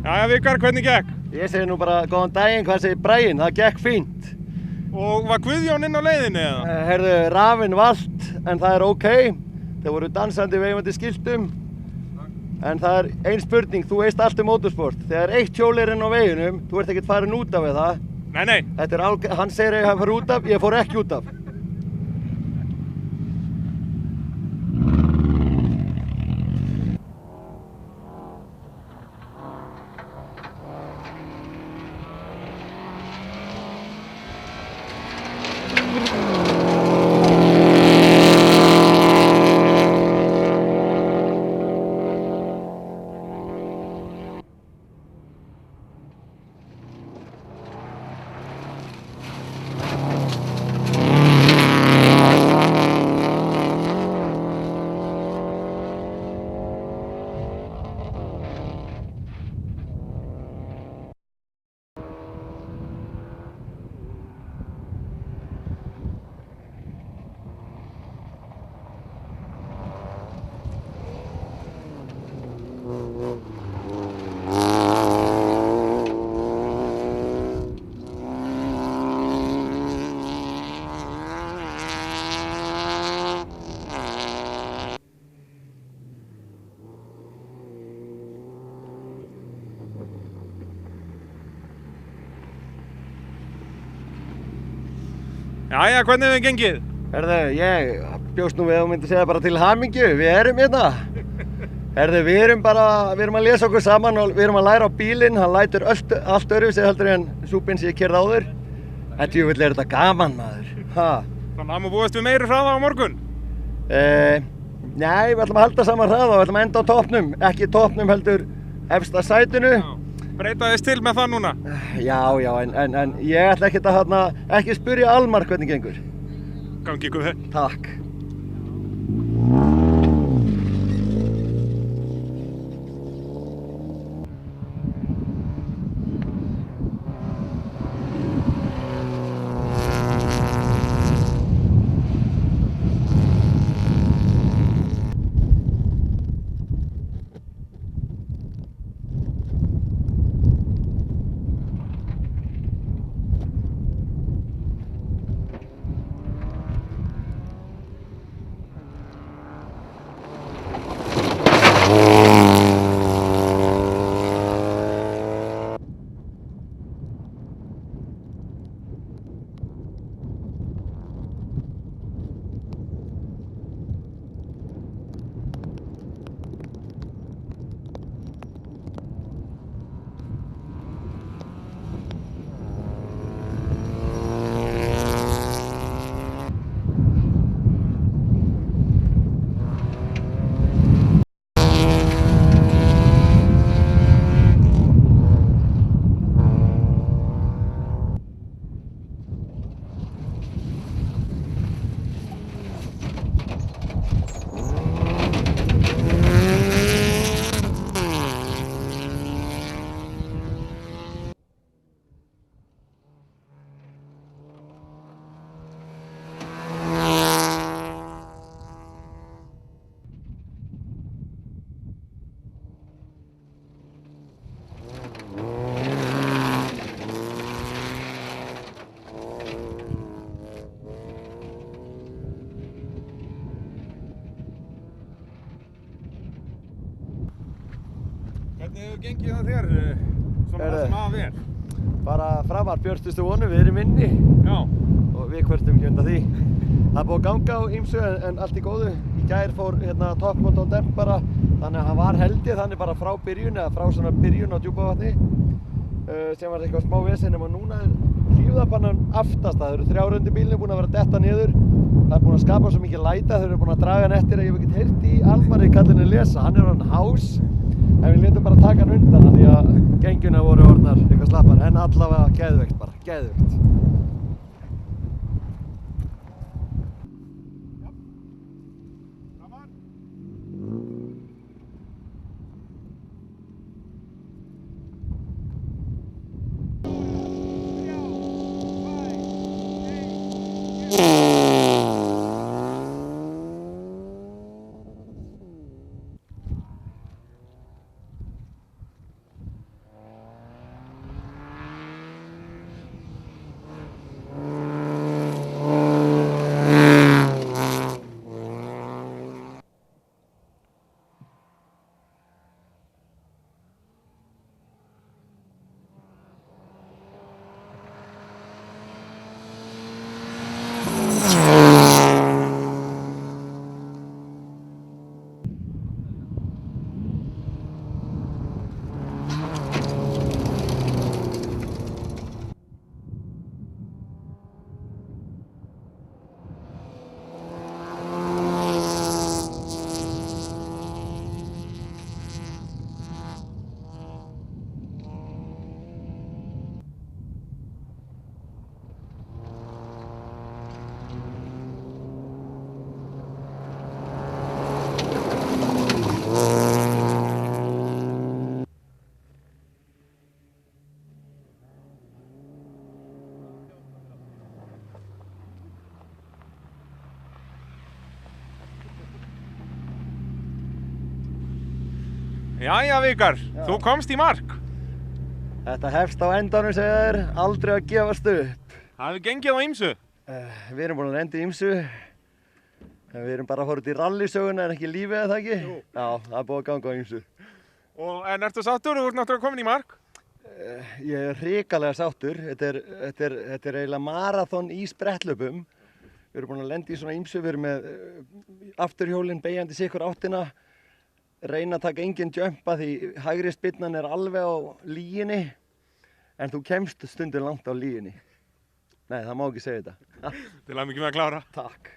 Jæja Vikar, hvernig gekk? Ég segi nú bara góðan daginn, hvað segir Braginn? Það gekk fínt. Og var Guðjón inn á leiðinni eða? Herðu, rafinn valt, en það er ok. Þeir voru dansandi veifandi skiltum. En það er ein spurning, þú veist allt motorsport. Þegar eitt hjól er inn á veginum, þú ert ekkert farin út af það. Nei. Þetta er hann segir að ég fór út af, ég fór ekki út af. Jæja, hvernig hefur gengið? Herðu, ég bjóst nú við að myndi segja bara til hamingju, við erum hérna. Herðu, við erum að lesa okkur saman og við erum að læra á bílinn, hann lætur allt öðruvísi heldur en súpinn sem ég keyrði áður. En djöfull er þetta gaman, maður. Ha. Þannig að maður búist við meiri hraða á morgun? Nei, við ætlum að halda saman hraða og við ætlum að enda á toppnum, ekki toppnum heldur efsta sætinu. Já. Breyta þess til með það núna? Já, en ég ætla ekkert að ekki spyrja Almar hvernig gengur. Gangi ykkur vel. Takk. Hvernig hefur gengið það þér, svona það sem af er? Bara framar björtustu vonum, við erum inni. Já. Og við kvörtum ekki undan því. Það er búið að ganga á ýmsu en allt í góðu. Í gær fór toppmót á demp bara, þannig að hann var heldið þannig bara frá byrjun, eða frá svona byrjun á Djúpavatni. Sem var eitthvað smá vesen, og núna er hlífðapannan aftast. Það eru 3 undir bílnum búin að vera að detta niður. Það er búin að skapa svo mikið læta, þau eru búin að draga hann eftir að ég hef ekkert heyrt í Almari kallinu lesa. Hann er orðinn hás, en við létum bara taka hann undan af því að genguna voru orðnar eitthvað slappar, en allavega geðveikt bara, geðveikt. Jæja, Vikar, þú komst í mark. Þetta hefst á endanum, segja þér, aldrei að gefast upp. Það hefur gengið á ýmsu. Við erum búin að lenda í ýmsu. Við erum bara að fara út í rallysöguna en ekki lífið, eða það ekki? Jú. Já, það er búið að ganga á ýmsu. En ertu sáttur? Þú ert náttúrulega komin í mark. Ég er hrikalega sáttur. Þetta er eiginlega marathon í spretthlöpum. Við erum búin að lenda í svona ýmsu. Við erum með afturhjólinn beygjandi sikur áttina. Reyna að taka engin jumpa því hægri spyrnan er alveg á lýginni. En þú kemst stundum langt á lýginni. Nei, það má ekki segja þetta. Til hamingju með að klára. Takk.